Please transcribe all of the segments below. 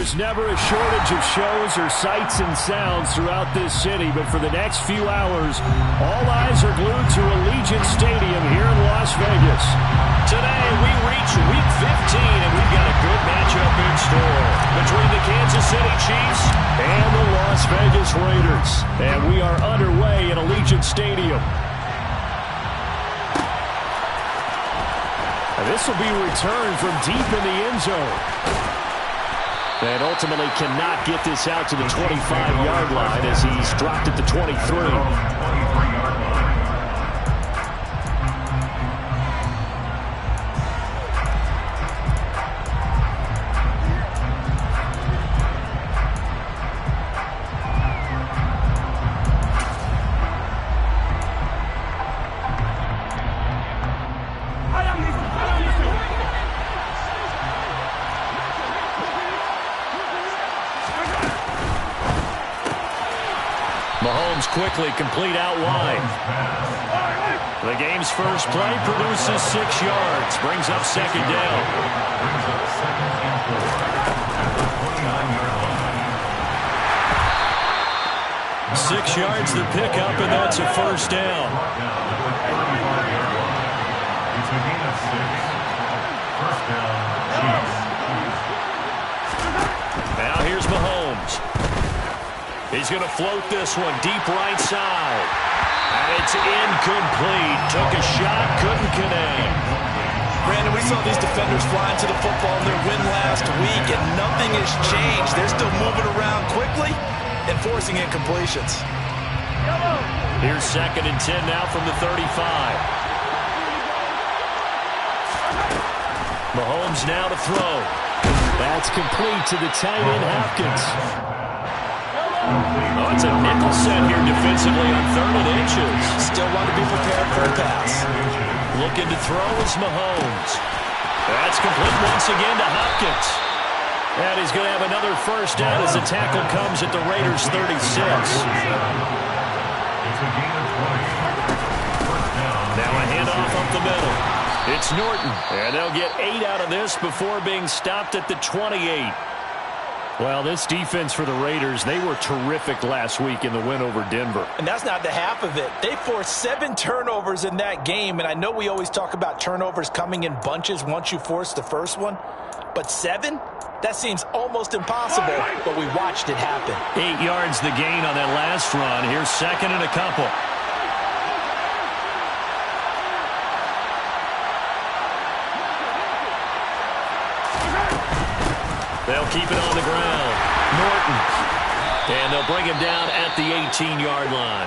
there's never a shortage of shows or sights and sounds throughout this city, but for the next few hours, all eyes are glued to Allegiant Stadium here in Las Vegas. Today, we reach Week 15, and we've got a good matchup in store between the Kansas City Chiefs and the Las Vegas Raiders. And we are underway at Allegiant Stadium. And this will be returned from deep in the end zone. And ultimately cannot get this out to the 25-yard line as he's dropped at the 23. Mahomes quickly complete out wide. The game's first play produces 6 yards. Brings up second down. 6 yards the pickup, and that's a first down. Now here's Mahomes. He's going to float this one deep right side. And it's incomplete. Took a shot, couldn't connect. Brandon, we saw these defenders flying to the football in their win last week, and nothing has changed. They're still moving around quickly and forcing incompletions. Here's 2nd and 10 now from the 35. Mahomes now to throw. That's complete to the tight end, Hopkins. Oh, it's a nickel set here defensively on 3rd and inches. Still want to be prepared for a pass. Looking to throw is Mahomes. That's complete once again to Hopkins. And he's going to have another first down as the tackle comes at the Raiders' 36. Now a handoff up the middle. It's Norton. And they'll get 8 out of this before being stopped at the 28. Well, this defense for the Raiders, they were terrific last week in the win over Denver. And that's not the half of it. They forced 7 turnovers in that game, and I know we always talk about turnovers coming in bunches once you force the first one, but 7? That seems almost impossible, but we watched it happen. 8 yards the gain on that last run. Here's 2nd and a couple. They'll keep it on the ground. Norton. And they'll bring him down at the 18-yard line.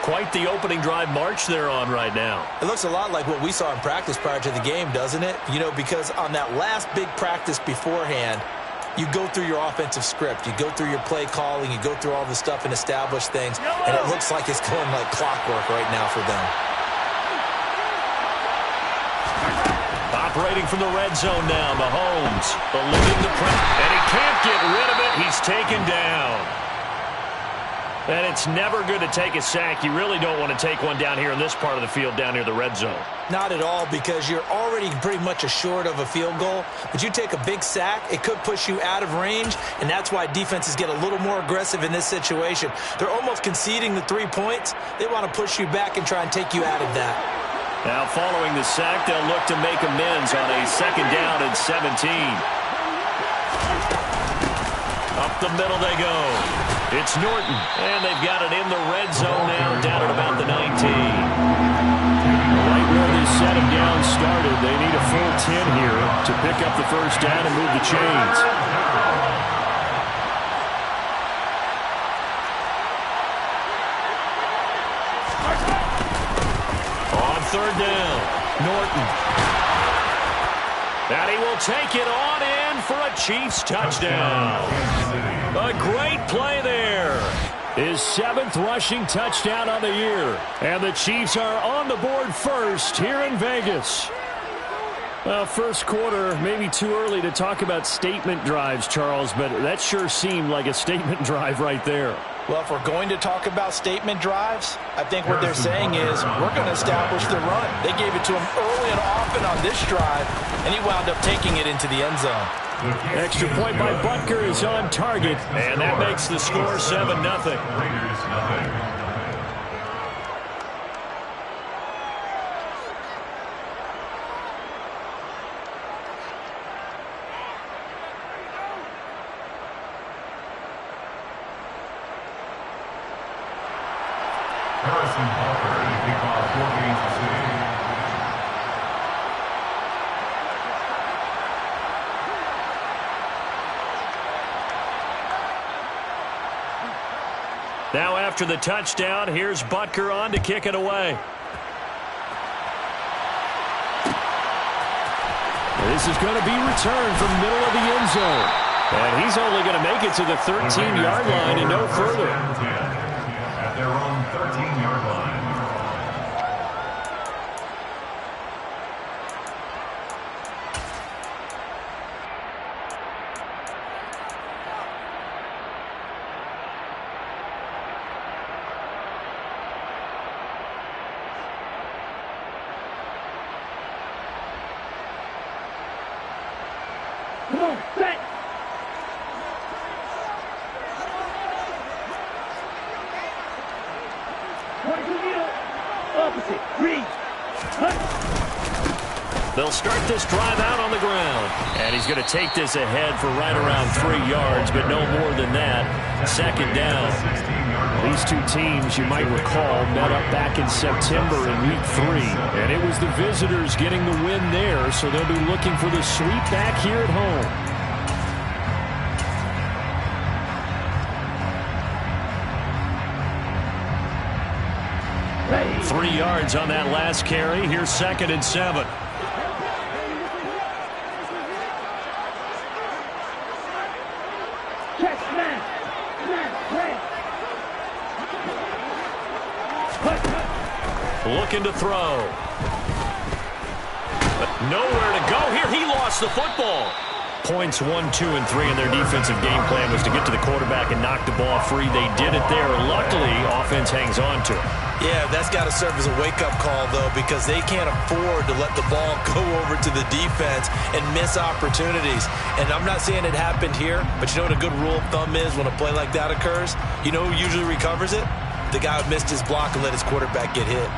Quite the opening drive march they're on right now. It looks a lot like what we saw in practice prior to the game, doesn't it? You know, because on that last big practice beforehand, you go through your offensive script. You go through your play calling. You go through all the stuff and establish things. And it looks like it's going like clockwork right now for them. Operating from the red zone now, Mahomes. Eluding the press. And he can't get rid of it. He's taken down. And it's never good to take a sack. You really don't want to take one down here in this part of the field, down near the red zone. Not at all, because you're already pretty much assured of a field goal. But you take a big sack, it could push you out of range, and that's why defenses get a little more aggressive in this situation. They're almost conceding the 3 points. They want to push you back and try and take you out of that. Now following the sack, they'll look to make amends on a 2nd down and 17. Up the middle they go. It's Norton, and they've got it in the red zone now, down at about the 19. Right where they set him down started, they need a full 10 here to pick up the first down and move the chains. On 3rd down, Norton. And he will take it on in for a Chiefs touchdown. A great play there. His 7th rushing touchdown on the year. And the Chiefs are on the board first here in Vegas. Well, first quarter, maybe too early to talk about statement drives, Charles, but that sure seemed like a statement drive right there. Well, if we're going to talk about statement drives, I think what they're saying is we're going to establish the run. They gave it to him early and often on this drive, and he wound up taking it into the end zone. Extra point by Butker is on target, and that makes the score 7-0. Now after the touchdown, here's Butker on to kick it away. This is going to be returned from the middle of the end zone. And he's only going to make it to the 13-yard line and no further. At their own 13-yard line. Come on, set. Opposite, read. They'll start this drive out on the ground. And he's going to take this ahead for right around 3 yards, but no more than that. Second down. These two teams, you might recall, met up back in September in Week 3. And it was the visitors getting the win there, so they'll be looking for the sweep back here at home. 3 yards on that last carry. Here's 2nd and 7. Looking to throw. But nowhere to go here. He lost the football. Points 1, 2, and 3 in their defensive game plan was to get to the quarterback and knock the ball free. They did it there. Luckily, offense hangs on to it. Yeah, that's got to serve as a wake-up call, though, because they can't afford to let the ball go over to the defense and miss opportunities. And I'm not saying it happened here, but you know what a good rule of thumb is when a play like that occurs? You know who usually recovers it? The guy who missed his block and let his quarterback get hit.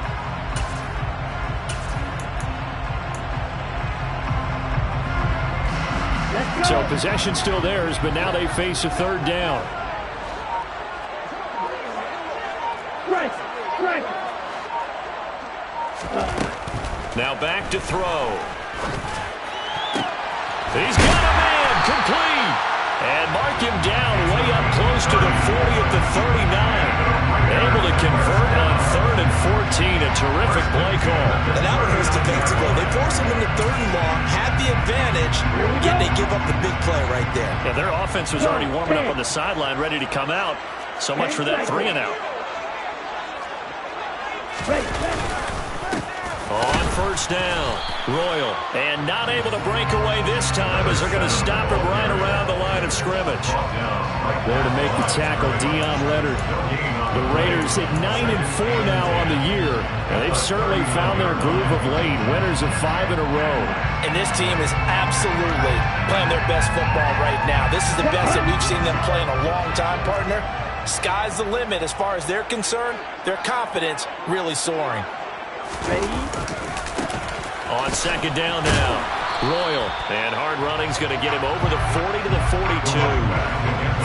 So possession still theirs, but now they face a 3rd down. Now back to throw. He's got a man, complete. And mark him down way up close to the 40 at the 39. Able to convert on 3rd and 14. A terrific play call. And that one was defensively. They force him into 3rd and long, had the advantage, yet they give up the big play right there. Yeah, their offense was already warming up on the sideline, ready to come out. So much for that 3 and out. On 1st down, Royal. And not able to break away this time as they're going to stop him right around the line of scrimmage. There to make the tackle, Dion Leonard. The Raiders at 9-4 now on the year. And they've certainly found their groove of late. Winners of 5 in a row. And this team is absolutely playing their best football right now. This is the best that we've seen them play in a long time, partner. Sky's the limit as far as they're concerned. Their confidence really soaring. On 2nd down now, Royal. And hard running's going to get him over the 40 to the 42.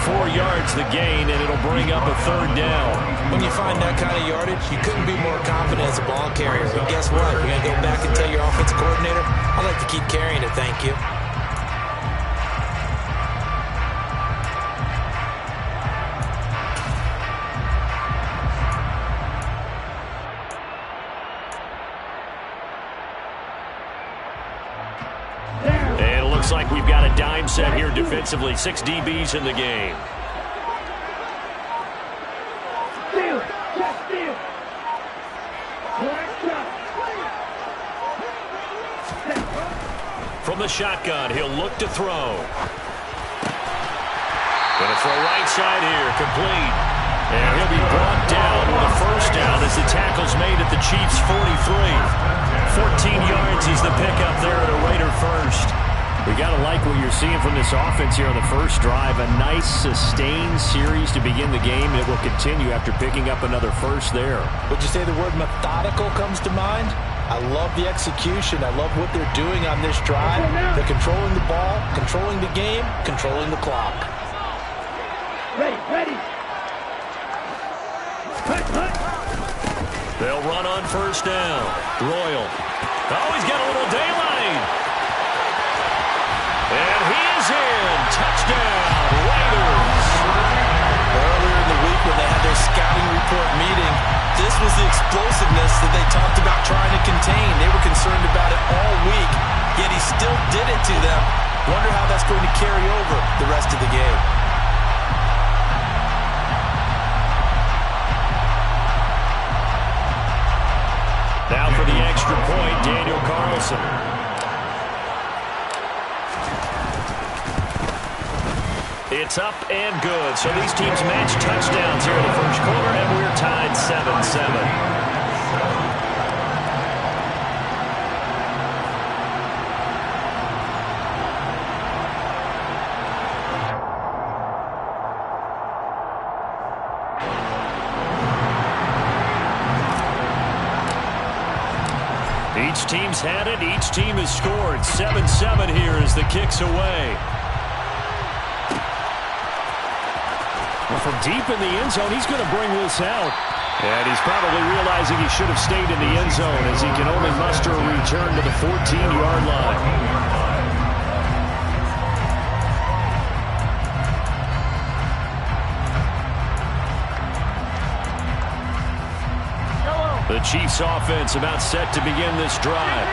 4 yards the gain, and it'll bring up a 3rd down. When you find that kind of yardage, you couldn't be more confident as a ball carrier. And guess what? You're going to go back and tell your offensive coordinator, I'd like to keep carrying it, thank you. Looks like we've got a dime set here defensively. 6 DBs in the game. From the shotgun, he'll look to throw. Going to throw right side here, complete. And he'll be brought down with a 1st down as the tackle's made at the Chiefs' 43. 14 yards is the pickup there at a Raider 1st. We got to like what you're seeing from this offense here on the first drive. A nice, sustained series to begin the game, and it will continue after picking up another first there. Would you say the word methodical comes to mind? I love the execution. I love what they're doing on this drive. They're controlling the ball, controlling the game, controlling the clock. Ready. They'll run on first down. Royal. Oh, he's got a little daylight. And he is in. Touchdown, Raiders. Earlier in the week when they had their scouting report meeting, this was the explosiveness that they talked about trying to contain. They were concerned about it all week, yet he still did it to them. Wonder how that's going to carry over the rest of the game. Now for the extra point, Daniel Carlson. It's up and good. So these teams match touchdowns here in the first quarter, and we're tied 7-7. Each team's had it. Each team has scored. 7-7 here as the kick's away. Well, from deep in the end zone, he's going to bring this out. And he's probably realizing he should have stayed in the end zone as he can only muster a return to the 14-yard line. The Chiefs offense about set to begin this drive.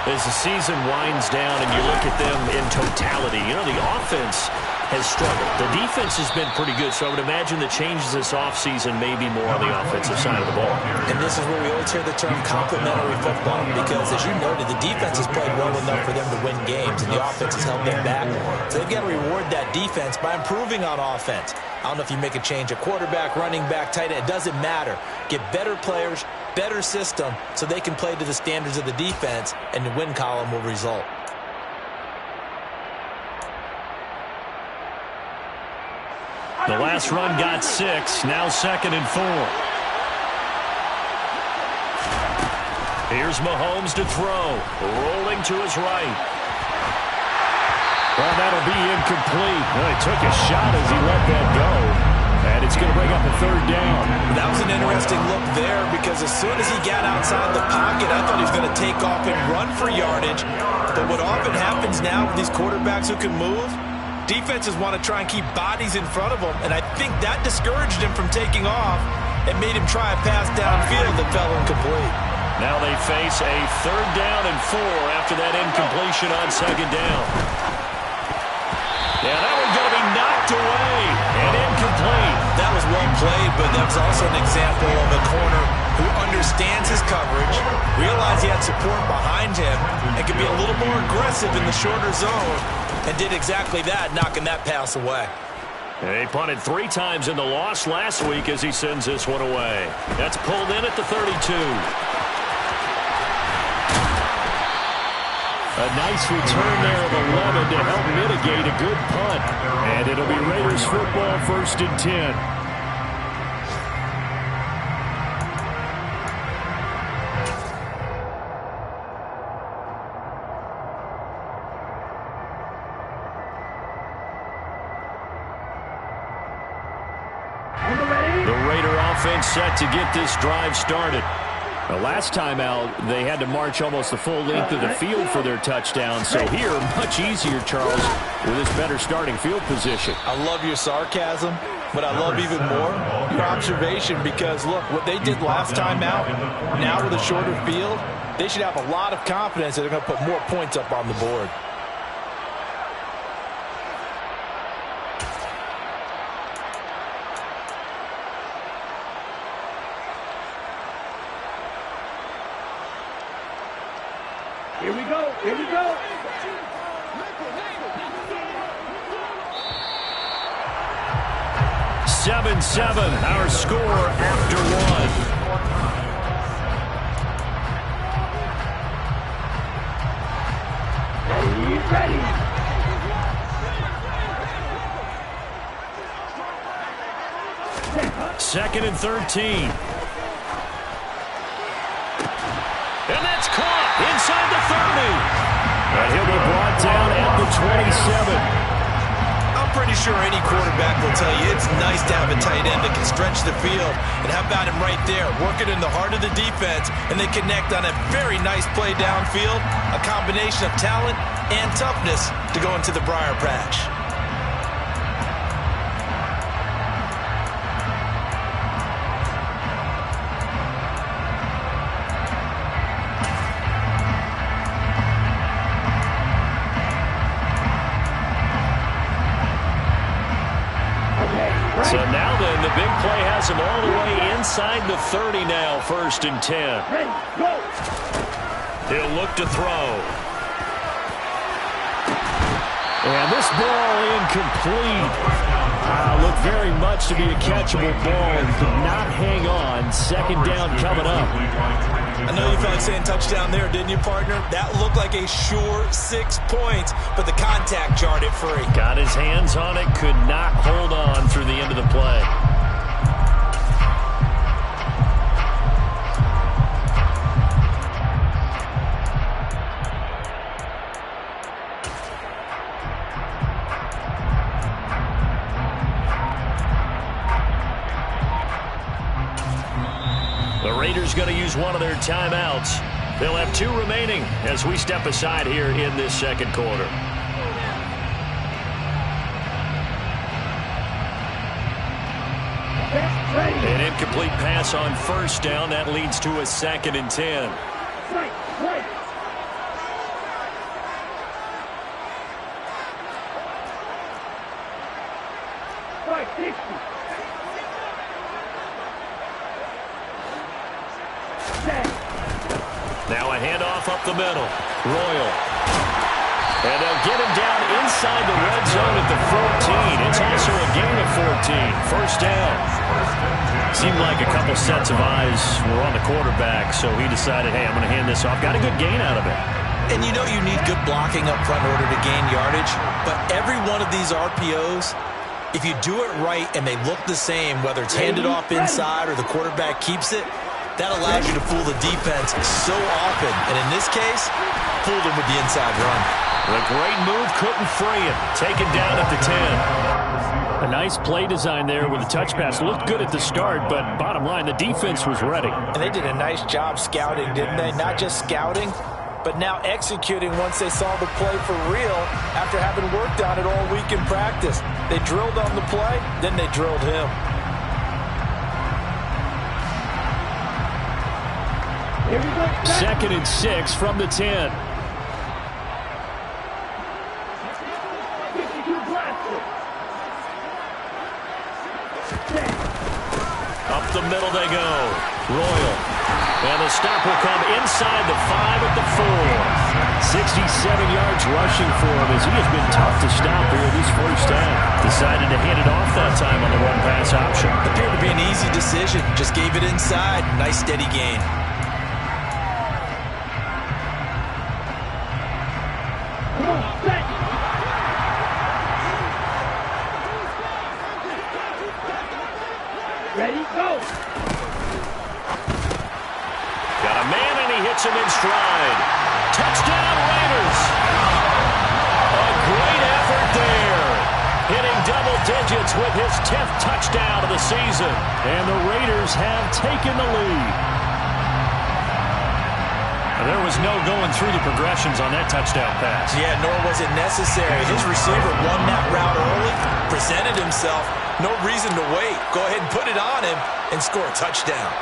As the season winds down and you look at them in totality, you know, the offense has struggled. The defense has been pretty good, so I would imagine the changes this offseason may be more on the offensive side of the ball. And this is where we always hear the term complementary football because, as you noted, the defense has played well enough for them to win games, and the offense has held them back. So they've got to reward that defense by improving on offense. I don't know if you make a change at quarterback, running back, tight end. It doesn't matter. Get better players, better system, so they can play to the standards of the defense, and the win column will result. The last run got 6, now 2nd and 4. Here's Mahomes to throw, rolling to his right. Well, that'll be incomplete. Well, he took a shot as he let that go, and it's going to bring up a 3rd down. That was an interesting look there because as soon as he got outside the pocket, I thought he was going to take off and run for yardage. But what often happens now with these quarterbacks who can move, defenses want to try and keep bodies in front of them, and I think that discouraged him from taking off and made him try a pass downfield that fell incomplete. Now they face a 3rd down and 4 after that incompletion on 2nd down. Yeah, that one's going to be knocked away and incomplete. That was well played, but that was also an example of a corner who understands his coverage, realized he had support behind him, and can be a little more aggressive in the shorter zone, and did exactly that, knocking that pass away. They punted 3 times in the loss last week as he sends this one away. That's pulled in at the 32. A nice return there of 11 to help mitigate a good punt. And it'll be Raiders football, 1st and 10. The Raider offense set to get this drive started. The last time out, they had to march almost the full length of the field for their touchdown. So here, much easier, Charles, with this better starting field position. I love your sarcasm, but I love even more your observation because, look, what they did last time out, now with a shorter field, they should have a lot of confidence that they're going to put more points up on the board. Here we go. 7-7, our score after 1. Ready. 2nd and 13. And that's caught inside the 30. And he'll be brought down at the 27. I'm pretty sure any quarterback will tell you it's nice to have a tight end that can stretch the field. And how about him right there, working in the heart of the defense, and they connect on a very nice play downfield, a combination of talent and toughness to go into the briar patch. So now then, the big play has him all the way inside the 30 now, 1st and 10. He'll look to throw. And this ball incomplete. Looked very much to be a catchable ball and could not hang on. 2nd down coming up. I know you felt like saying touchdown there, didn't you, partner? That looked like a sure 6 points, but the contact jarred it free. Got his hands on it, could not hold on through the end of the play. The Raiders going to use one of their timeouts. They'll have 2 remaining as we step aside here in this 2nd quarter. An incomplete pass on 1st down. That leads to a 2nd and 10. Now a handoff up the middle. Royal. And they'll get him down inside the red zone at the 14. It's also a gain of 14. 1st down. Seemed like a couple sets of eyes were on the quarterback, so he decided, hey, I'm going to hand this off. Got a good gain out of it. And you know you need good blocking up front in order to gain yardage, but every one of these RPOs, if you do it right and they look the same, whether it's handed off inside or the quarterback keeps it, that allows you to fool the defense so often. And in this case, fooled him with the inside run. The great move couldn't free him. Taken down at the 10. A nice play design there with a touch pass. Looked good at the start, but bottom line, the defense was ready. And they did a nice job scouting, didn't they? Not just scouting, but now executing once they saw the play for real after having worked on it all week in practice. They drilled on the play, then they drilled him. Here we go. 2nd and 6 from the 10. Up the middle they go. Royal. And the stop will come inside the 5 at the 4. 67 yards rushing for him as he has been tough to stop here this 1st half. Decided to hand it off that time on the run-pass option. Appeared to be an easy decision. Just gave it inside. Nice steady gain. Ready, go. Got a man and he hits him in stride. Touchdown Raiders. A great effort there. Hitting double digits with his 10th touchdown of the season. And the Raiders have taken the lead. There was no going through the progressions on that touchdown pass. Yeah, nor was it necessary. His receiver won that route early, presented himself. No reason to wait. Go ahead and put it on him and score a touchdown.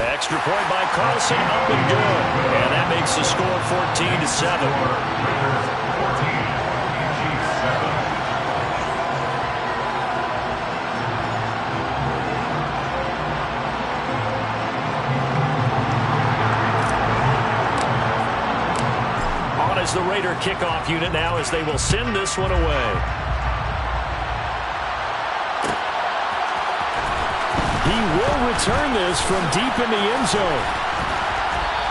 Extra point by Carlson, up and good. And that makes the score 14-7. The Raider kickoff unit now as they will send this one away. He will return this from deep in the end zone.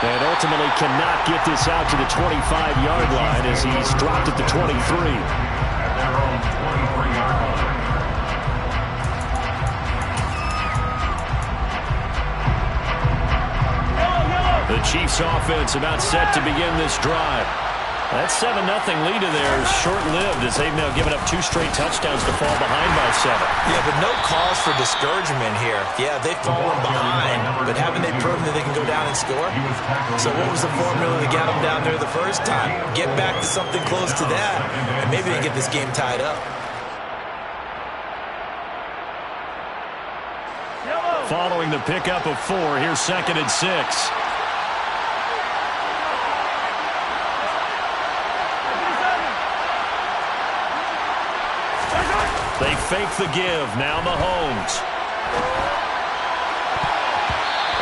And ultimately cannot get this out to the 25-yard line as he's dropped at the 23. At their own 23-yard line. Chiefs offense about set to begin this drive. That 7-0 lead of theirs short-lived as they've now given up 2 straight touchdowns to fall behind by 7. Yeah, but no cause for discouragement here. Yeah, they've fallen behind, but haven't they proven that they can go down and score? So what was the formula that got them down there the first time? Get back to something close to that, and maybe they get this game tied up. Following the pickup of 4, here's 2nd and 6. They fake the give. Now Mahomes.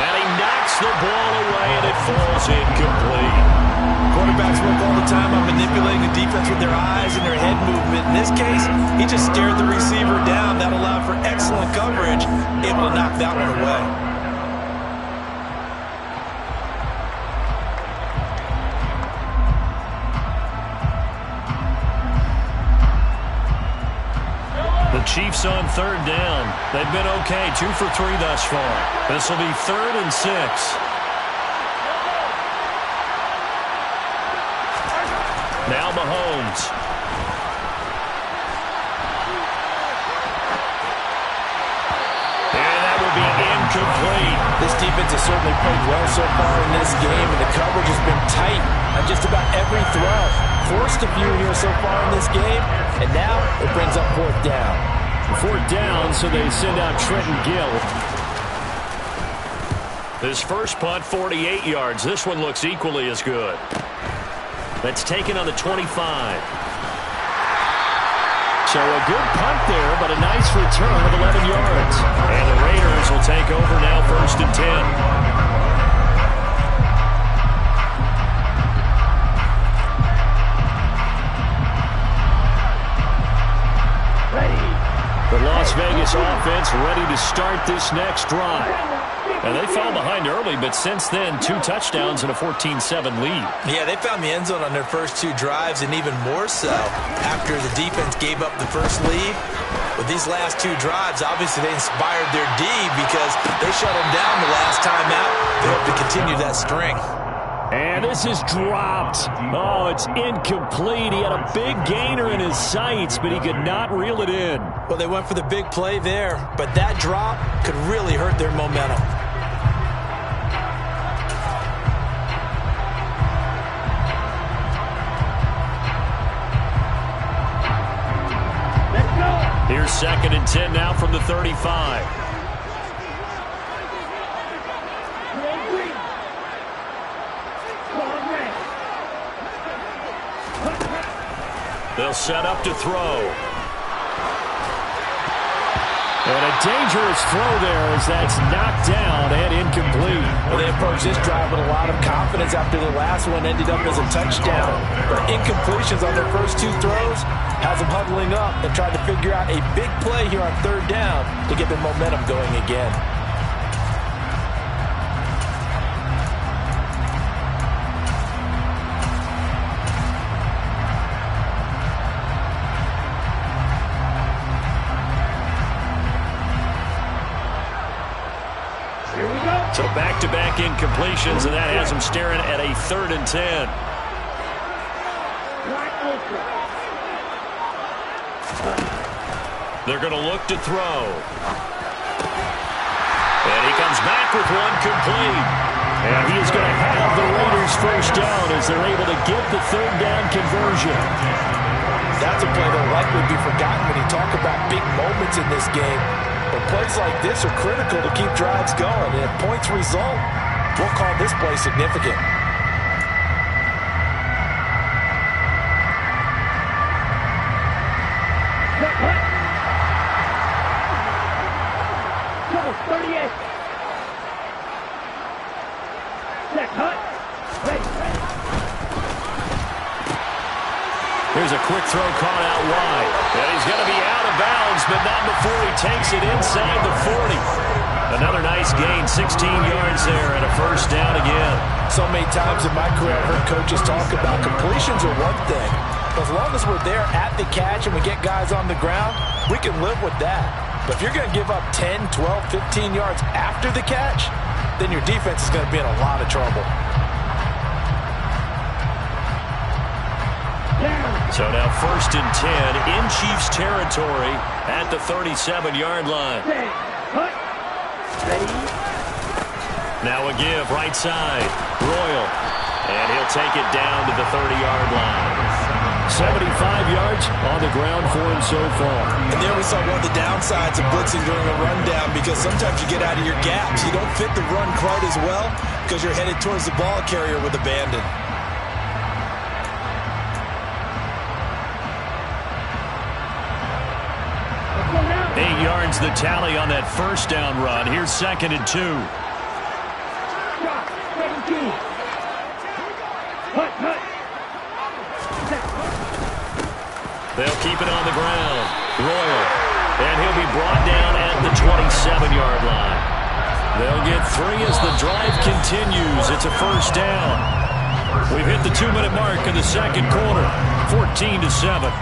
And he knocks the ball away, and it falls incomplete. Quarterbacks work all the time on manipulating the defense with their eyes and their head movement. In this case, he just stared the receiver down. That allowed for excellent coverage, able to knock that one away. The Chiefs on 3rd down. They've been okay, 2 for 3 thus far. This will be 3rd and 6. Now Mahomes. And that will be incomplete. This defense has certainly played well so far in this game, and the coverage has been tight on just about every throw. Forced a few here so far in this game, and now it brings up 4th down. 4th down, so they send out Trenton Gill. His first punt, 48 yards. This one looks equally as good. That's taken on the 25. So a good punt there, but a nice return of 11 yards. And the Raiders will take over now, 1st and 10. The Las Vegas offense ready to start this next drive. And they fell behind early, but since then, 2 touchdowns and a 14-7 lead. Yeah, they found the end zone on their first 2 drives, and even more so after the defense gave up the first lead. With these last 2 drives, obviously they inspired their D because they shut them down the last time out. They hope to continue that string. And this is dropped. Oh, it's incomplete. He had a big gainer in his sights, but he could not reel it in. Well, they went for the big play there, but that drop could really hurt their momentum. Here's 2nd and 10 now from the 35. They'll set up to throw. And a dangerous throw there as that's knocked down and incomplete. Well, they approached this drive with a lot of confidence after the last one ended up as a touchdown. But incompletions on their first 2 throws has them huddling up and trying to figure out a big play here on 3rd down to get their momentum going again. So back-to-back incompletions, and that has them staring at a 3rd and 10. They're going to look to throw. And he comes back with one complete. And he is going to have the Raiders first down as they're able to get the 3rd down conversion. That's a play that will likely be forgotten when you talk about big moments in this game. But plays like this are critical to keep drives going. And if points result, we'll call this play significant. Here's a quick throw caught out wide. And he's going to be out of bounds, but not before he takes it inside the 40. Another nice gain, 16 yards there, and a first down again. So many times in my career I've heard coaches talk about completions are one thing. As long as we're there at the catch and we get guys on the ground, we can live with that. But if you're going to give up 10, 12, 15 yards after the catch, then your defense is going to be in a lot of trouble. So now 1st and 10 in Chiefs territory at the 37-yard line. Now a give right side. Royal. And he'll take it down to the 30-yard line. 75 yards on the ground for him so far. And there we saw one of the downsides of blitzing during a rundown, because sometimes you get out of your gaps. You don't fit the run quite as well because you're headed towards the ball carrier with abandon. The tally on that first down run. Here's 2nd and 2. They'll keep it on the ground. Royal. And he'll be brought down at the 27-yard line. They'll get 3 as the drive continues. It's a first down. We've hit the 2-minute mark in the second quarter. 14-7.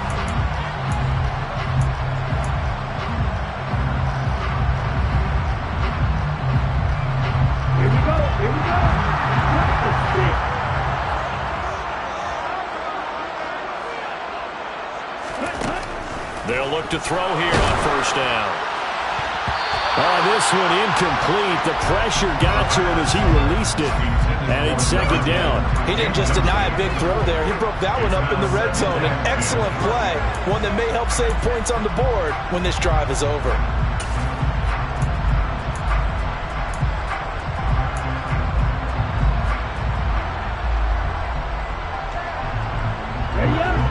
They'll look to throw here on first down. This one incomplete. The pressure got to him as he released it, and it's 2nd down. He didn't just deny a big throw there. He broke that one up in the red zone. An excellent play, one that may help save points on the board when this drive is over.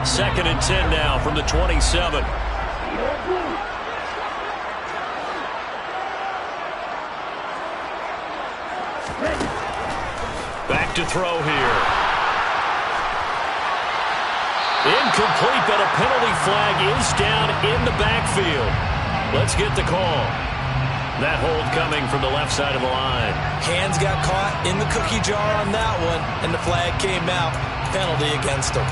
Second and 10 now from the 27. Back to throw here. Incomplete, but a penalty flag is down in the backfield. Let's get the call. That hold coming from the left side of the line. Hands got caught in the cookie jar on that one, and the flag came out. Penalty against him.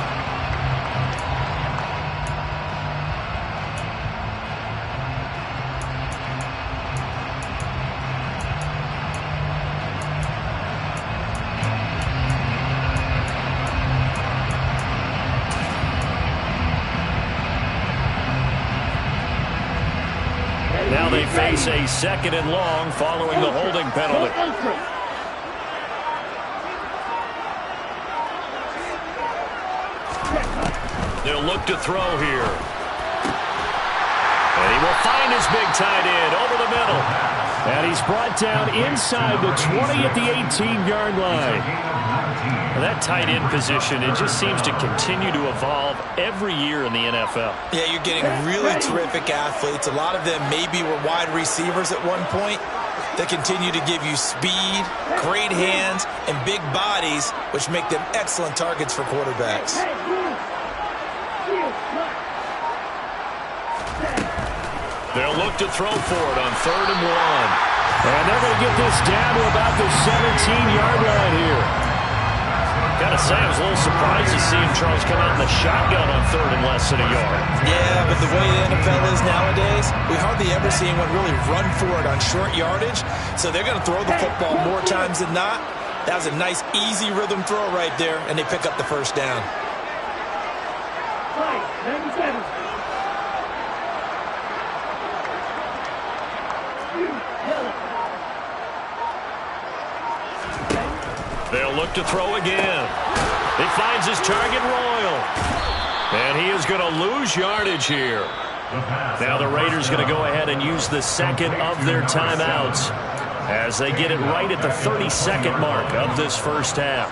Now they face a 2nd and long following the holding penalty. They'll look to throw here. And he will find his big tight end over the middle. And he's brought down inside the 20 at the 18-yard line. That tight end position, it just seems to continue to evolve every year in the NFL. Yeah, you're getting really terrific athletes. A lot of them maybe were wide receivers at one point. They continue to give you speed, great hands, and big bodies, which make them excellent targets for quarterbacks. They'll look to throw for it on 3rd and 1. And they're going to get this down to about the 17-yard line here. Got to say, I was a little surprised to see him, Charles, come out in the shotgun on 3rd and less than a yard. Yeah, but the way the NFL is nowadays, we hardly ever see anyone really run for it on short yardage. So they're going to throw the football more times than not. That was a nice, easy rhythm throw right there, and they pick up the first down. They'll look to throw again. He finds his target, Royal. And he is going to lose yardage here. Now the Raiders going to go ahead and use the 2nd of their timeouts as they get it right at the 32nd mark of this first half.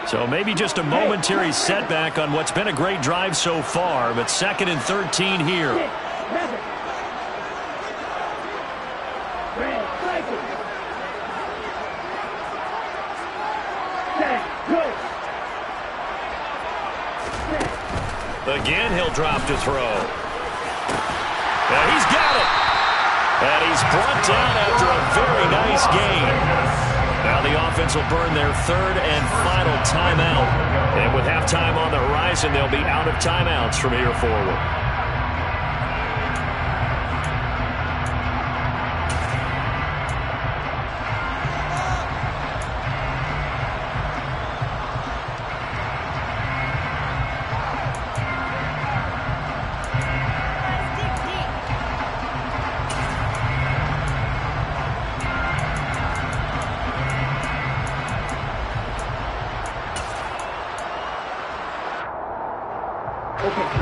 So maybe just a momentary setback on what's been a great drive so far, but 2nd and 13 here. Again, he'll drop to throw. And he's got it. And he's brought down after a very nice gain. Now the offense will burn their third and final timeout. And with halftime on the horizon, they'll be out of timeouts from here forward.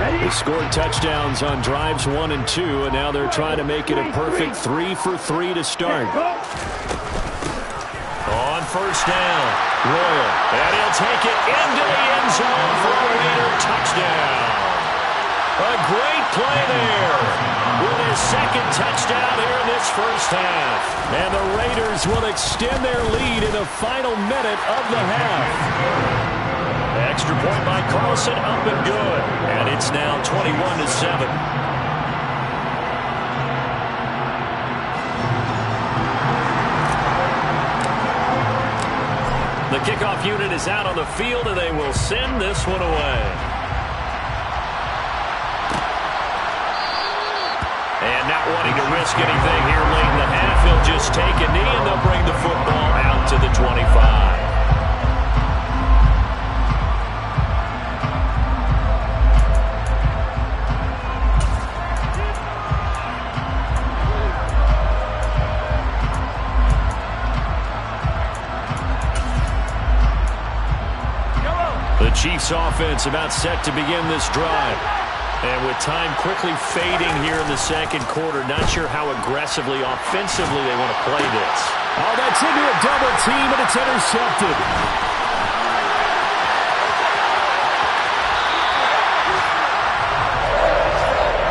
They scored touchdowns on drives 1 and 2, and now they're trying to make it a perfect 3 for 3 to start. On first down, Royal, and he'll take it into the end zone for a Raider touchdown. A great play there with his second touchdown here in this first half. And the Raiders will extend their lead in the final minute of the half. Extra point by Carlson, up and good. And it's now 21-7. The kickoff unit is out on the field, and they will send this one away. And not wanting to risk anything here late in the half, he'll just take a knee, and they'll bring the football out to the 25. The Chiefs offense about set to begin this drive. And with time quickly fading here in the second quarter, not sure how aggressively, offensively they want to play this. Oh, that's into a double team, and it's intercepted.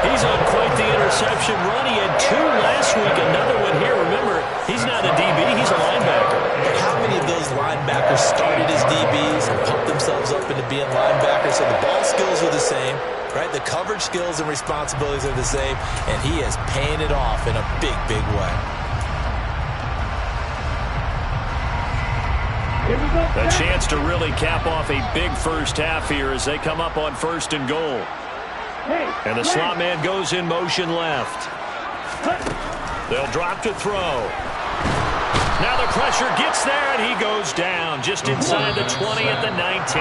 He's on quite the interception run. He had 2 last week, another one here. Remember, he's not a DB, he's a linebacker. But how many of those linebackers started as DBs and pumped themselves up into being linebackers? So the ball skills are the same, right? The coverage skills and responsibilities are the same, and he is paying it off in a big, big way. A chance to really cap off a big first half here as they come up on 1st and goal. And the slot man goes in motion left. They'll drop to throw. Now the pressure gets there, and he goes down just inside the 20 at the 19.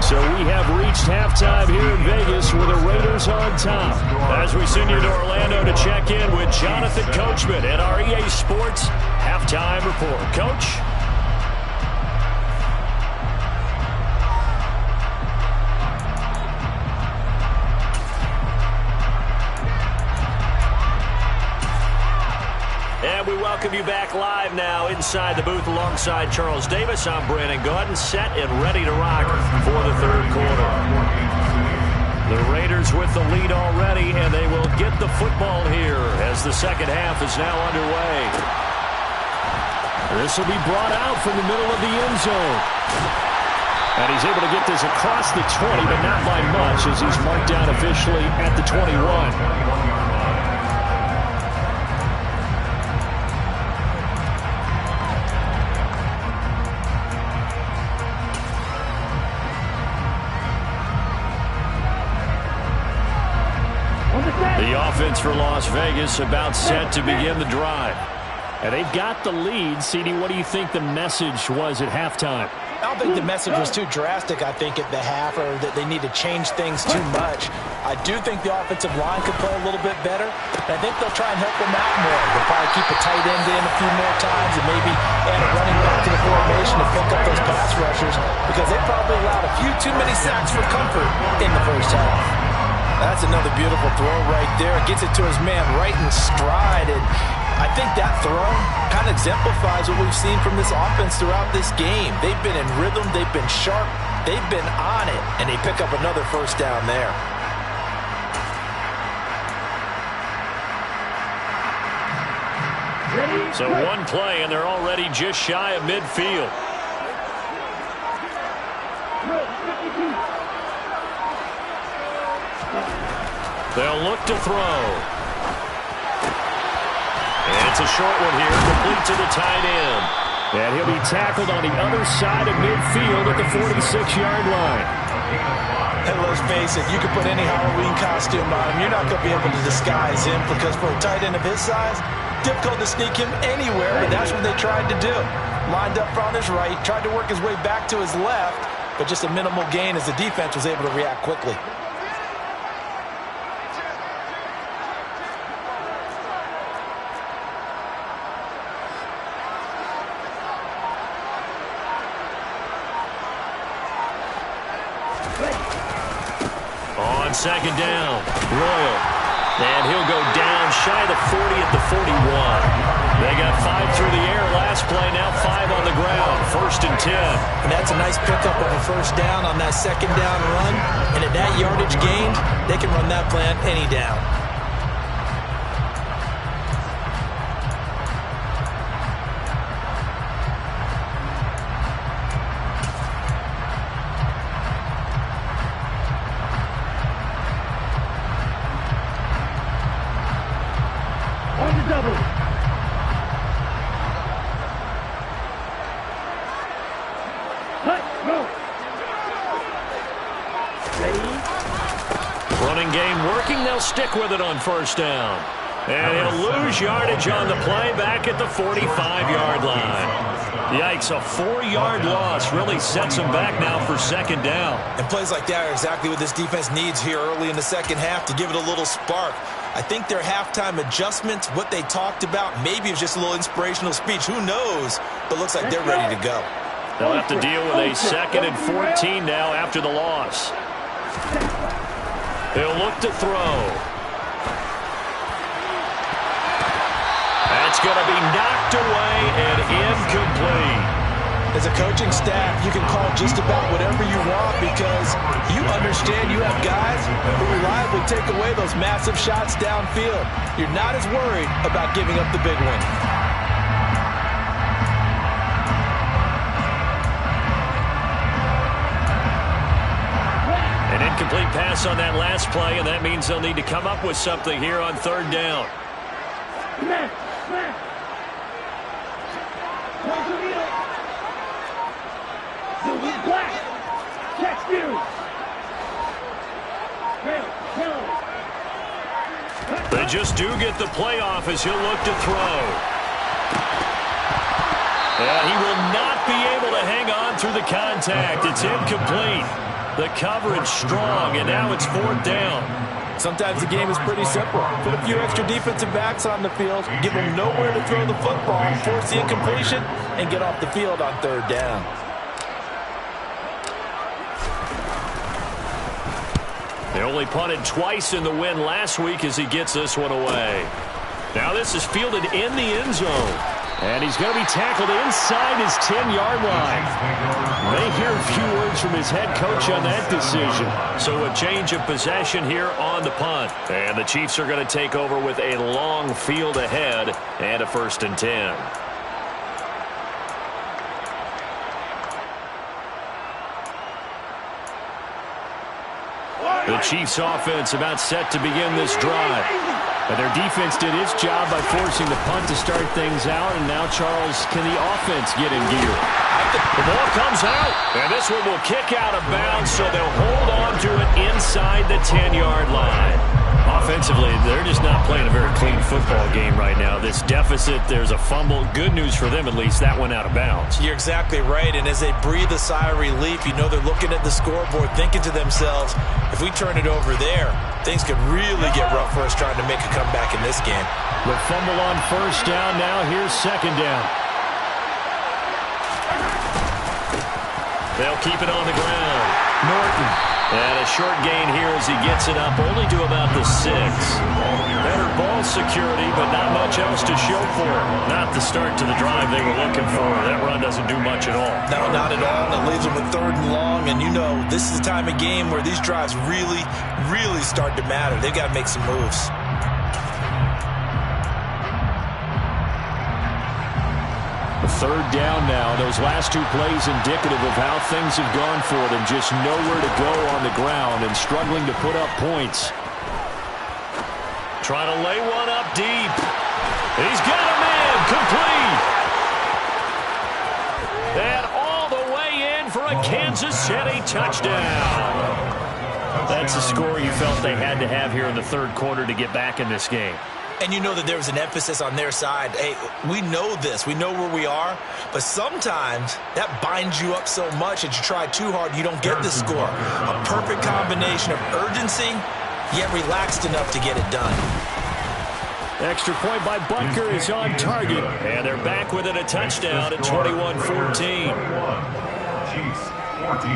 So we have reached halftime here in Vegas with the Raiders on top. As we send you to Orlando to check in with Jonathan Coachman at our EA Sports Halftime Report. Coach? And we welcome you back live now inside the booth alongside Charles Davis. I'm Brandon Gaudin, set and ready to rock for the third quarter. The Raiders with the lead already, and they will get the football here as the second half is now underway. This will be brought out from the middle of the end zone. And he's able to get this across the 20, but not by much as he's marked down officially at the 21. The offense for Las Vegas about set to begin the drive. And they've got the lead. CD, what do you think the message was at halftime? I don't think the message was too drastic, I think, at the half, or that they need to change things too much. I do think the offensive line could play a little bit better. And I think they'll try and help them out more. They'll probably keep a tight end in a few more times and maybe add a running back to the formation to pick up those pass rushers, because they probably allowed a few too many sacks for comfort in the first half. That's another beautiful throw right there. Gets it to his man right in stride. And I think that throw kind of exemplifies what we've seen from this offense throughout this game. They've been in rhythm. They've been sharp. They've been on it. And they pick up another first down there. So one play, and they're already just shy of midfield. They'll look to throw. And It's a short one here, complete to the tight end. And he'll be tackled on the other side of midfield at the 46-yard line. And let's face it, you can put any Halloween costume on him. You're not going to be able to disguise him because for a tight end of his size, difficult to sneak him anywhere, but that's what they tried to do. Lined up on his right, tried to work his way back to his left, but just a minimal gain as the defense was able to react quickly. On second down, Royal. And he'll go down shy of the 40 at the 41. They got 5 through the air last play, now 5 on the ground. 1st and 10. And that's a nice pickup of a first down on that second down run. And at that yardage gained, they can run that play on any down. Running game working. They'll stick with it on 1st down. And he'll lose yardage on the play back at the 45-yard line. Yikes, a 4-yard loss really sets them back now for 2nd down. And plays like that are exactly what this defense needs here early in the second half to give it a little spark. I think their halftime adjustments, what they talked about, maybe it's just a little inspirational speech. Who knows? But looks like they're ready to go. They'll have to deal with a 2nd and 14 now after the loss. He'll look to throw. That's going to be knocked away and incomplete. As a coaching staff, you can call just about whatever you want because you understand you have guys who reliably take away those massive shots downfield. You're not as worried about giving up the big one. An incomplete pass on that last play, and that means they'll need to come up with something here on 3rd down. They just do get the playoff as he'll look to throw. And he will not be able to hang on through the contact. It's incomplete. The coverage strong, and now it's 4th down. Sometimes the game is pretty simple. Put a few extra defensive backs on the field, give them nowhere to throw the football, force the incompletion, and get off the field on 3rd down. They only punted twice in the win last week as he gets this one away. Now this is fielded in the end zone. And he's going to be tackled inside his 10-yard line. May hear a few words from his head coach on that decision. So a change of possession here on the punt. And the Chiefs are going to take over with a long field ahead and a 1st and 10. The Chiefs offense about set to begin this drive. And their defense did its job by forcing the punt to start things out. And now, Charles, can the offense get in gear? The ball comes out. And this one will kick out of bounds, so they'll hold on to it inside the 10-yard line. Offensively, they're just not playing a very clean football game right now. This deficit, there's a fumble. Good news for them, at least. That went out of bounds. You're exactly right. And as they breathe a sigh of relief, you know they're looking at the scoreboard, thinking to themselves, if we turn it over there, things could really get rough for us trying to make a comeback in this game. The fumble on 1st down. Now here's 2nd down. They'll keep it on the ground. Norton. And a short gain here as he gets it up only to about the 6. Better ball security, but not much else to show for it. Not the start to the drive they were looking for. That run doesn't do much at all. No, not at all. And it leaves them with 3rd and long. And you know, this is the time of game where these drives really, really start to matter. They've got to make some moves. Third down now. Those last 2 plays indicative of how things have gone for them. Just nowhere to go on the ground and struggling to put up points. Trying to lay one up deep. He's got him Kansas, and a touchdown. That's a score you felt they had to have here in the third quarter to get back in this game. And you know that there was an emphasis on their side. Hey, we know this. We know where we are. But sometimes that binds you up so much that you try too hard, you don't get the score. A perfect combination of urgency, yet relaxed enough to get it done. Extra point by Butker is on target. And they're back within a touchdown at 21-14. Chiefs 14.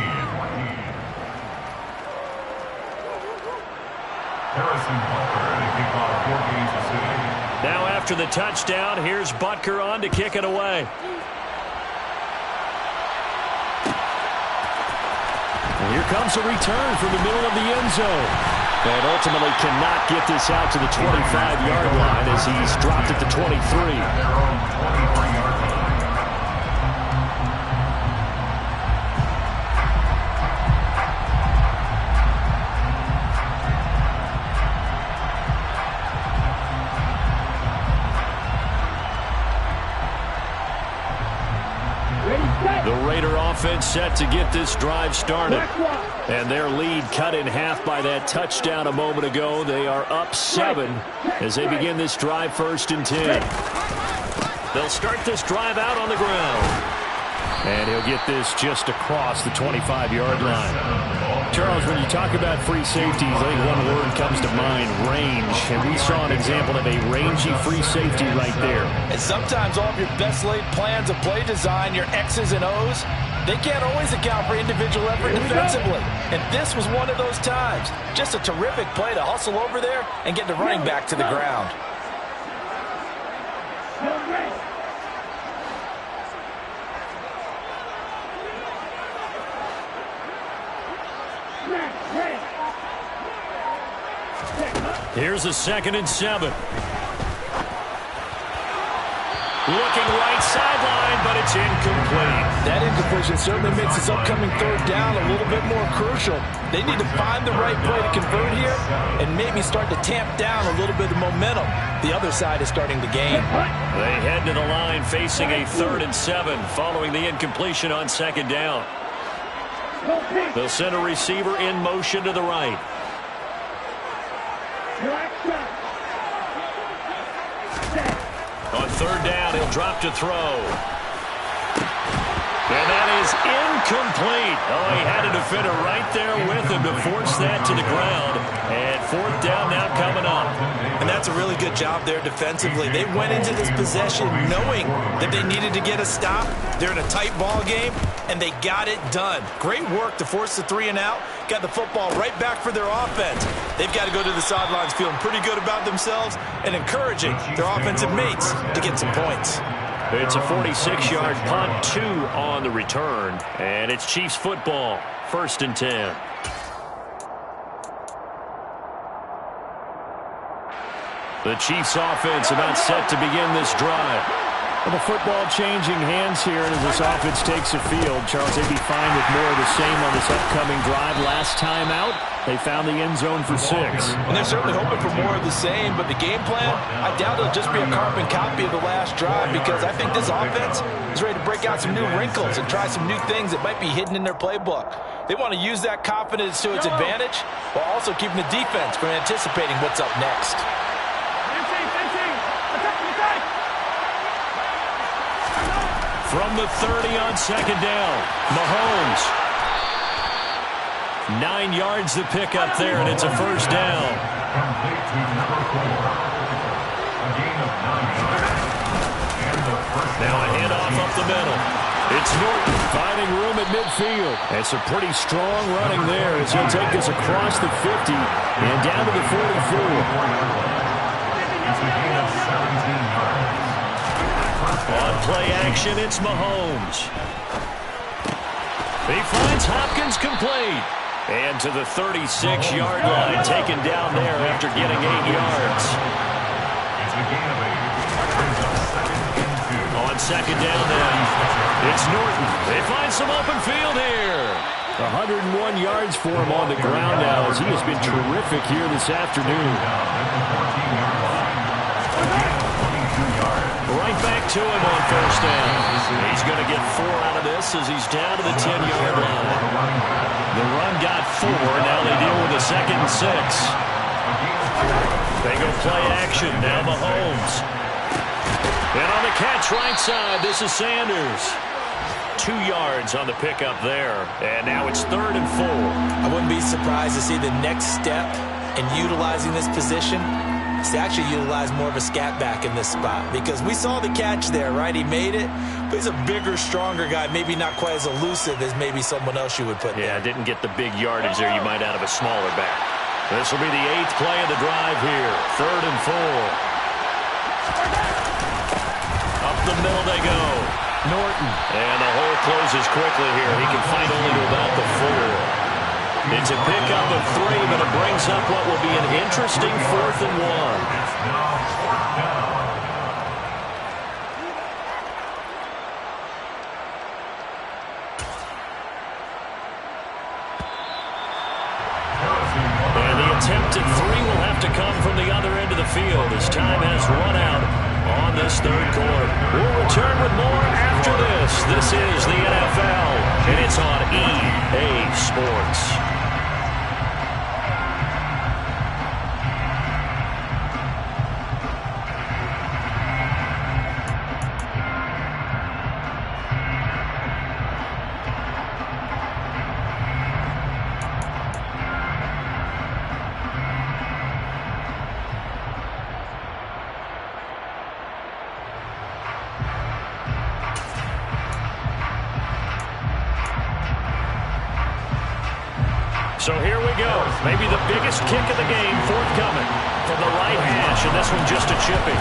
Harrison Butker to kick off for Kansas City. Now after the touchdown, here's Butker on to kick it away. And here comes a return from the middle of the end zone. And ultimately cannot get this out to the 25-yard line as he's dropped at the 23. At their own 23-yard line. The Raider offense set to get this drive started. And their lead cut in half by that touchdown a moment ago. They are up 7 as they begin this drive 1st and 10. They'll start this drive out on the ground. And he'll get this just across the 25-yard line. Charles, when you talk about free safeties, I think one word comes to mind, range. And we saw an example of a rangy free safety right there. And sometimes all of your best laid plans of play design, your X's and O's, they can't always account for individual effort defensively. And this was one of those times. Just a terrific play to hustle over there and get the running back to the ground. Here's a 2nd and 7. Looking right sideline, but it's incomplete. That incompletion certainly makes this upcoming 3rd down a little bit more crucial. They need to find the right play to convert here and maybe start to tamp down a little bit of momentum. The other side is starting to gain. They head to the line facing a 3rd and 7 following the incompletion on 2nd down. They'll send a receiver in motion to the right. On 3rd down, he'll drop to throw. And that is incomplete. Oh, he had a defender right there with him to force that to the ground. And 4th down now coming up. And that's a really good job there defensively. They went into this possession knowing that they needed to get a stop. They're in a tight ball game, and they got it done. Great work to force the 3 and out. Got the football right back for their offense. They've got to go to the sidelines feeling pretty good about themselves and encouraging their offensive mates to get some points. It's a 46-yard punt, 2 on the return. And it's Chiefs football, 1st and 10. The Chiefs offense about set to begin this drive. And the football changing hands here, and as this offense takes the field, Charles, they'd be fine with more of the same on this upcoming drive. Last time out, they found the end zone for 6. And they're certainly hoping for more of the same, but the game plan, I doubt it'll just be a carbon copy of the last drive, because I think this offense is ready to break out some new wrinkles and try some new things that might be hidden in their playbook. They want to use that confidence to its advantage while also keeping the defense from anticipating what's up next. From the 30 on 2nd down, Mahomes. 9 yards to pick up there, and it's a 1st down. Complete to number 4. A gain of 9 yards. And the first Now a handoff up the middle. It's Norton finding room at midfield. It's a pretty strong running there as he'll take this across the 50 and down to the 44. It's a gain of 17 yards. On play action, it's Mahomes. He finds Hopkins complete. And to the 36-yard line, taken down there after getting 8 yards. It's a gain of 8. Brings up 2nd and 2. On 2nd down now, it's Norton. They find some open field here. 101 yards for him on the ground now as he has been terrific here this afternoon. Down at the 14-yard line. A gain of 22 yards. Right back to him on first down. He's going to get 4 out of this as he's down to the 10-yard line. The run got 4. Now they deal with a 2nd and 6. They go play action. Now Mahomes. And on the catch right side, this is Sanders. 2 yards on the pickup there. And now it's 3rd and 4. I wouldn't be surprised to see the next step in utilizing this position is to actually utilize more of a scat back in this spot. Because we saw the catch there, right? He made it. But he's a bigger, stronger guy. Maybe not quite as elusive as maybe someone else you would put there. Yeah, didn't get the big yardage there you might out of a smaller back. This will be the 8th play of the drive here. 3rd and 4. Up the middle they go. Norton. And the hole closes quickly here. He can find only to about the 4. It's a pickup of 3, but it brings up what will be an interesting 4th and 1. Attempted 3 will have to come from the other end of the field as time has run out on this 3rd quarter. We'll return with more after this. This is the NFL, and it's on EA Sports. So here we go. Maybe the biggest kick of the game forthcoming from the right hash, and this one just a chipping.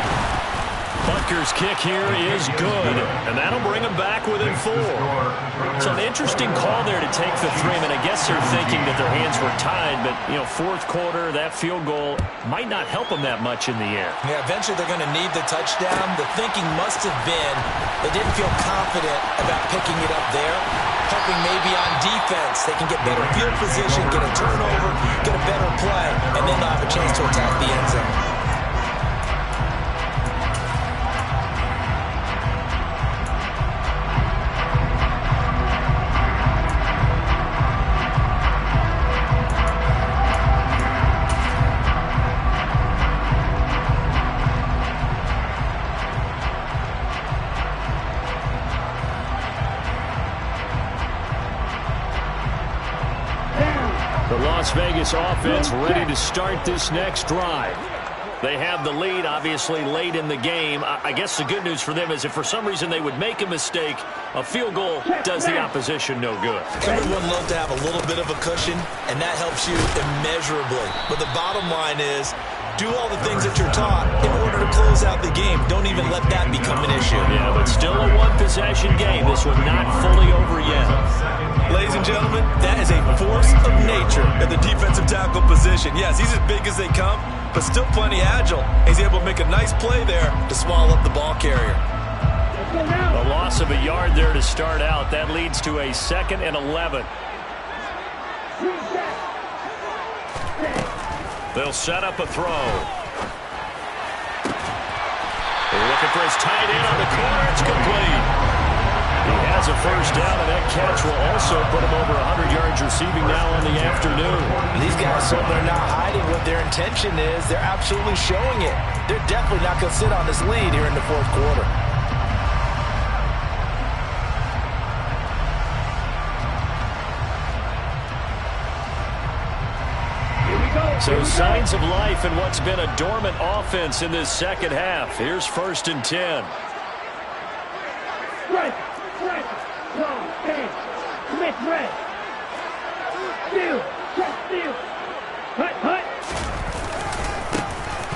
Butker's kick here is good, and that'll bring him back within 4. So an interesting call there to take the 3. I guess they're thinking that their hands were tied, but, 4th quarter, that field goal might not help them that much in the end. Yeah, eventually they're going to need the touchdown. The thinking must have been they didn't feel confident about picking it up there. Hoping maybe on defense they can get better field position, get a turnover, get a better play, and then they'll have a chance to attack the end zone. The Las Vegas offense ready to start this next drive. They have the lead, obviously, late in the game. I guess the good news for them is if for some reason they would make a mistake, a field goal does the opposition no good. Everyone loves to have a little bit of a cushion, and that helps you immeasurably. But the bottom line is, do all the things that you're taught in order to close out the game. Don't even let that become an issue. Yeah, but still a one-possession game. This one not fully over yet. Ladies and gentlemen, that is a force of nature at the defensive tackle position. Yes, he's as big as they come, but still plenty agile. He's able to make a nice play there to swallow up the ball carrier. A loss of a yard there to start out. That leads to a 2nd and 11. They'll set up a throw. They're looking for his tight end on the corner. It's complete. He has a first down, and that catch will also put him over 100 yards receiving now on the afternoon. These guys, so they're not hiding what their intention is. They're absolutely showing it. They're definitely not going to sit on this lead here in the 4th quarter. So signs of life in what's been a dormant offense in this second half. Here's 1st and 10. Right. Smith, red. Steal. Hut.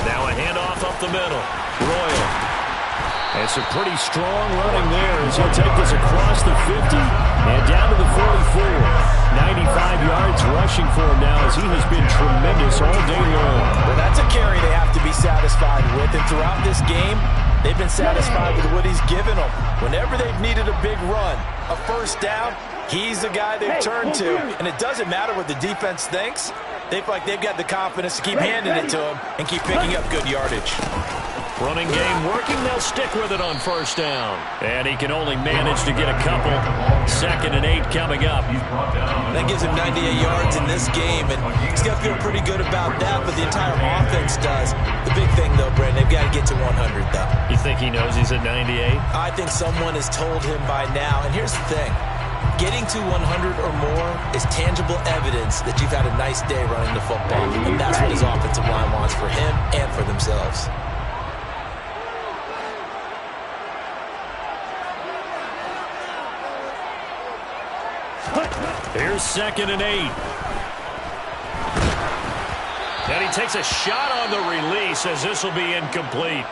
Now a handoff up the middle. Royal. And some pretty strong running there as he'll take this across the 50 and down to the 44. 95 yards rushing for him now as he has been tremendous all day long. Well, that's a carry they have to be satisfied with. And throughout this game, they've been satisfied with what he's given them. Whenever they've needed a big run, a first down, he's the guy they've turned to. And it doesn't matter what the defense thinks. They feel like they've got the confidence to keep handing it to him and keep picking up good yardage. Running game working. They'll stick with it on first down. And he can only manage to get a couple. 2nd and 8 coming up. That gives him 98 yards in this game, and he's got to feel pretty good about that, but the entire offense does. The big thing, though, Brandon, they've got to get to 100, though. You think he knows he's at 98? I think someone has told him by now, and here's the thing. Getting to 100 or more is tangible evidence that you've had a nice day running the football, and that's what his offensive line wants for him and for themselves. Here's 2nd and 8. And he takes a shot on the release as this will be incomplete.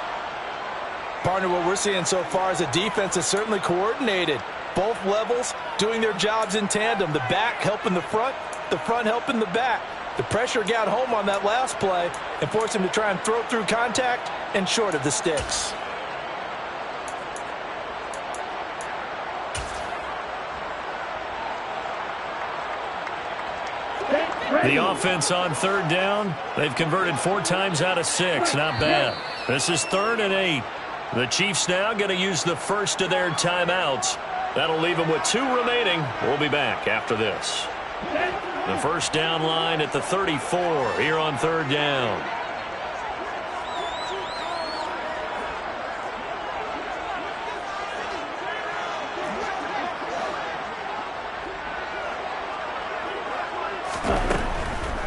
Partner, what we're seeing so far is a defense that's certainly coordinated. Both levels doing their jobs in tandem. The back helping the front helping the back. The pressure got home on that last play and forced him to try and throw through contact and short of the sticks. The offense on 3rd down, they've converted 4 times out of 6. Not bad. This is 3rd and 8. The Chiefs now going to use the first of their timeouts. That'll leave them with 2 remaining. We'll be back after this. The first down line at the 34 here on 3rd down.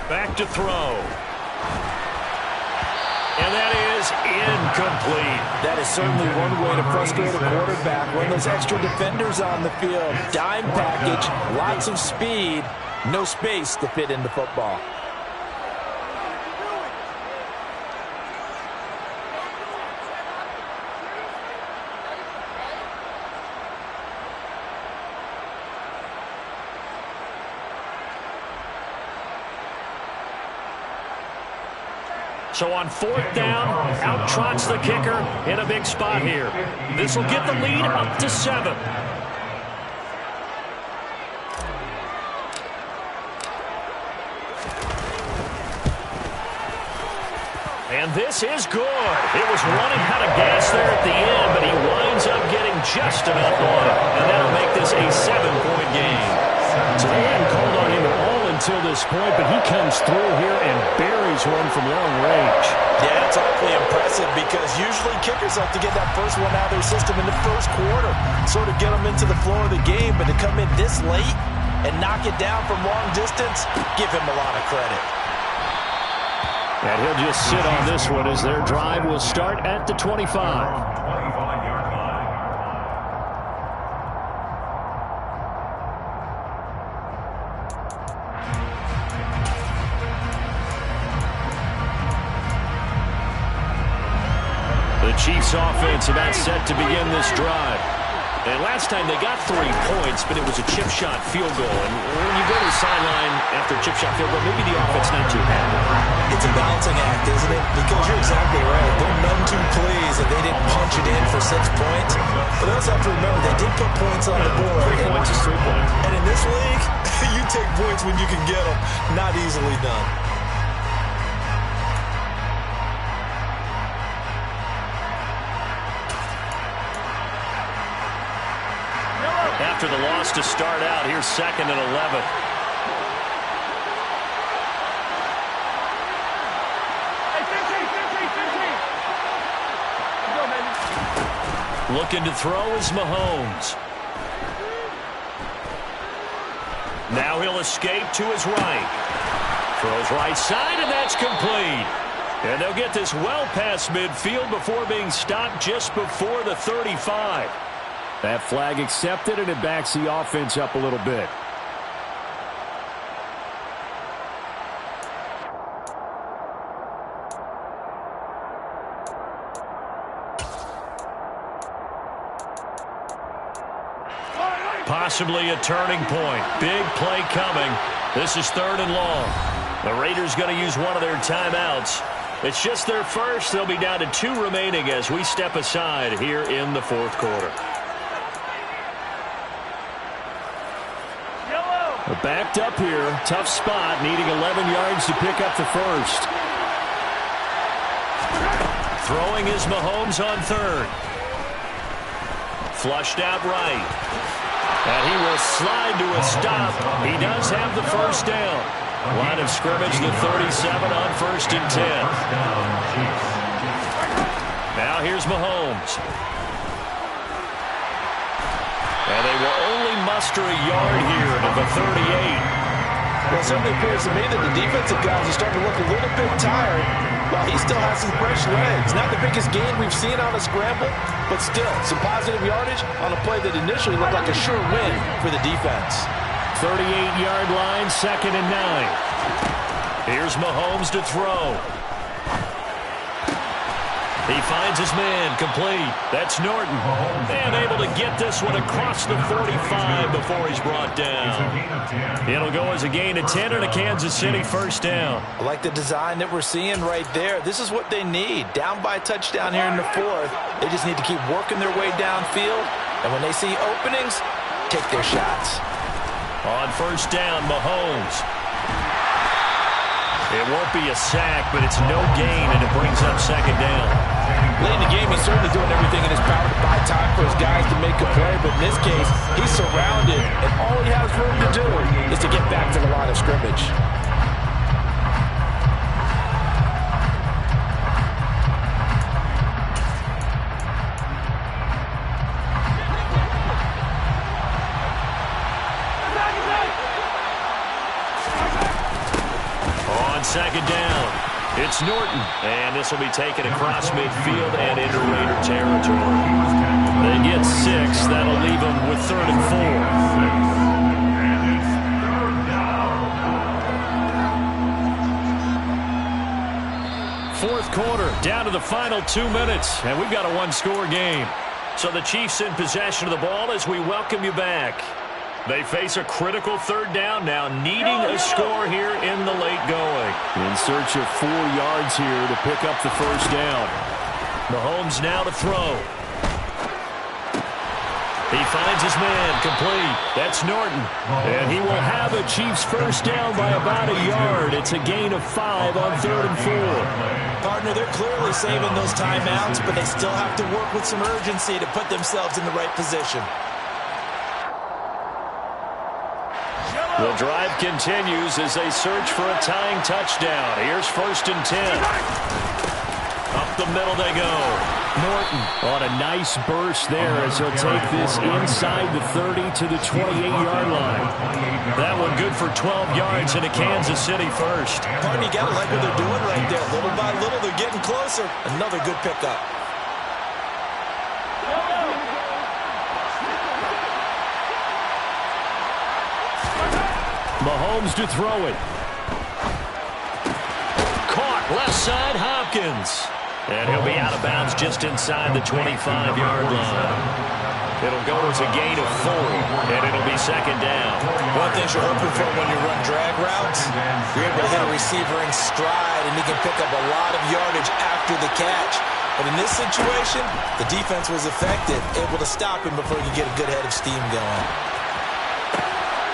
Back to throw. And that is incomplete. That is certainly one way to frustrate a quarterback. Run those extra defenders on the field. Dime package, lots of speed, no space to fit into football. So on 4th down, out trots the kicker in a big spot here. This will get the lead up to 7. And this is good. It was running out of gas there at the end, but he winds up getting just enough on it. And that'll make this a 7-point game. So they hadn't called on him at all until this point, but he comes through here and buries one from long range. Yeah, it's awfully impressive because usually kickers like to get that first one out of their system in the first quarter, sort of get them into the flow of the game, but to come in this late and knock it down from long distance, give him a lot of credit. And he'll just sit on this one as their drive will start at the 25. The Chiefs offense about set to begin this drive. And last time they got 3 points, but it was a chip shot field goal. And when you go to the sideline after a chip shot field goal, maybe the offense not too happy. It's a balancing act, isn't it? Because you're exactly right. They're none too pleased that they didn't punch it in for 6 points. But they also have to remember they did put points on the board. 3 points is 3 points. And in this league, you take points when you can get them. Not easily done. After the loss to start out, here's 2nd and 11. Looking to throw is Mahomes. Now he'll escape to his right. Throws right side, and that's complete. And they'll get this well past midfield before being stopped just before the 35. That flag accepted, and it backs the offense up a little bit. Possibly a turning point. Big play coming. This is 3rd and long. The Raiders going to use one of their timeouts. It's just their first. They'll be down to 2 remaining as we step aside here in the 4th quarter. Backed up here. Tough spot. Needing 11 yards to pick up the first. Throwing is Mahomes on third. Flushed out right. And he will slide to a stop. He does have the first down. Line of scrimmage, the 37 on 1st and 10. Now here's Mahomes. And they will only muster a yard here to the 38. Well, it certainly appears to me that the defensive guys are starting to look a little bit tired while he still has some fresh legs. Not the biggest gain we've seen on a scramble, but still some positive yardage on a play that initially looked like a sure win for the defense. 38-yard line, 2nd and 9. Here's Mahomes to throw. He finds his man, complete. That's Norton. And able to get this one across the 45 before he's brought down. It'll go as a gain of 10 and a Kansas City first down. I like the design that we're seeing right there. This is what they need. Down by a touchdown here in the 4th. They just need to keep working their way downfield. And when they see openings, take their shots. On first down, Mahomes. It won't be a sack, but it's no gain, and it brings up 2nd down. Late in the game, he's certainly doing everything in his power to buy time for his guys to make a play, but in this case, he's surrounded, and all he has room to do is to get back to the line of scrimmage. On 2nd down, it's Norton, and this will be taken across midfield and into Raider territory. They get 6. That'll leave them with 3rd and 4. Fourth quarter, down to the final 2 minutes, and we've got a one-score game. So the Chiefs in possession of the ball as we welcome you back. They face a critical 3rd down now, needing a score here in the late going. In search of 4 yards here to pick up the first down. Mahomes now to throw. He finds his man, complete. That's Norton. And he will have a Chiefs first down by about a yard. It's a gain of 5 on 3rd and 4. Partner, they're clearly saving those timeouts, but they still have to work with some urgency to put themselves in the right position. The drive continues as they search for a tying touchdown. Here's 1st and 10. Up the middle they go. Norton on a nice burst there as he'll take this inside the 30 to the 28-yard line. That one good for 12 yards into Kansas City first. Partner, you got to like what they're doing right there. Little by little, they're getting closer. Another good pickup. Mahomes to throw it. Caught left side, Hopkins. And he'll be out of bounds just inside the 25-yard line. It'll go as a gain of 4, and it'll be 2nd down. One thing you're hoping for when you run drag routes, you're able to hit a receiver in stride, and he can pick up a lot of yardage after the catch. But in this situation, the defense was effective, able to stop him before he could get a good head of steam going.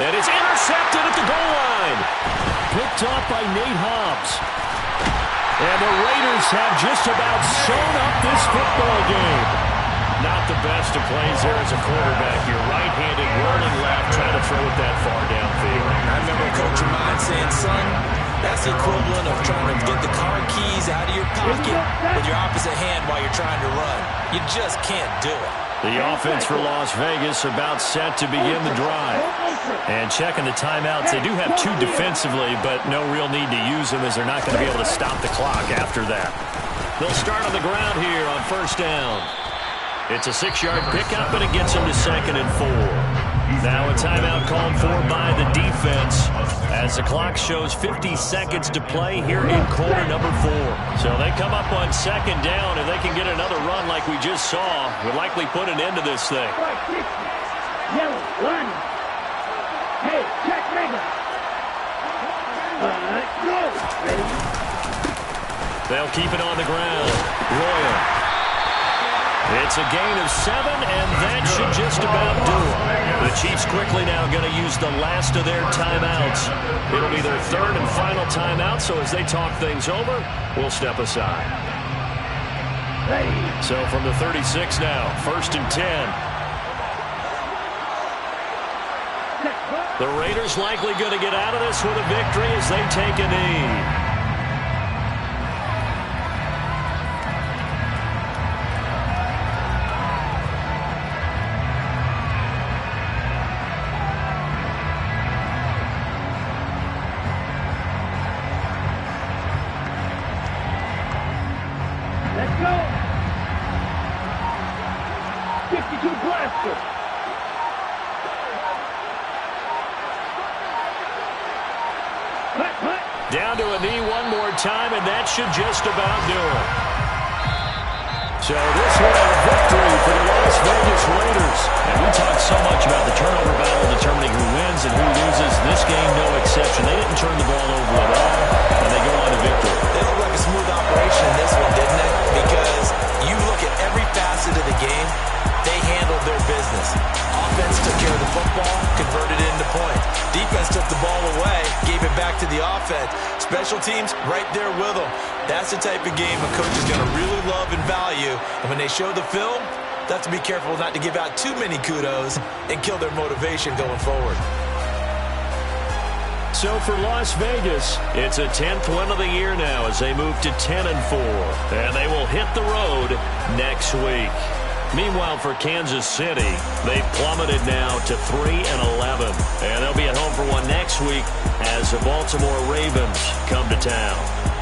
And it's intercepted at the goal line. Picked off by Nate Hobbs. And the Raiders have just about sewn up this football game. Not the best of plays there as a quarterback. You're right-handed, rolling left, trying to throw it that far downfield. I remember a coach of mine saying, son, that's the equivalent of trying to get the car keys out of your pocket with your opposite hand while you're trying to run. You just can't do it. The offense for Las Vegas about set to begin the drive. And checking the timeouts, they do have 2 defensively, but no real need to use them as they're not going to be able to stop the clock after that. They'll start on the ground here on 1st down. It's a 6-yard pickup, and it gets them to 2nd and 4. Now a timeout called for by the defense as the clock shows 50 seconds to play here in quarter number 4. So they come up on 2nd down, and they can get another run like we just saw. Would likely put an end to this thing. Yellow, one. Hey, check regular. Go. Ready? They'll keep it on the ground. Royal. It's a gain of 7, and that should just about do it. The Chiefs quickly now going to use the last of their timeouts. It'll be their third and final timeout, so as they talk things over, we'll step aside. So from the 36 now, 1st and 10. The Raiders likely going to get out of this with a victory as they take a knee. Let's go. 52 blaster. Down to a knee one more time, and that should just about do it. So this one a victory for the Las Vegas Raiders. And we talked so much about the turnover battle determining who wins and who loses. This game, no exception. They didn't turn the ball over at all, and they go on to victory. It looked like a smooth operation in this one, didn't it? Because you look at every facet of the game, they handled their business. Offense took care of the football, converted it into points. Defense took the ball away, gave it back to the offense. Special teams, right there with them. That's the type of game a coach is going to really love and value. And when they show the film, they have to be careful not to give out too many kudos and kill their motivation going forward. So for Las Vegas, it's a 10th win of the year now as they move to 10-4. And they will hit the road next week. Meanwhile, for Kansas City, they've plummeted now to 3-11. And they'll be at home for one next week as the Baltimore Ravens come to town.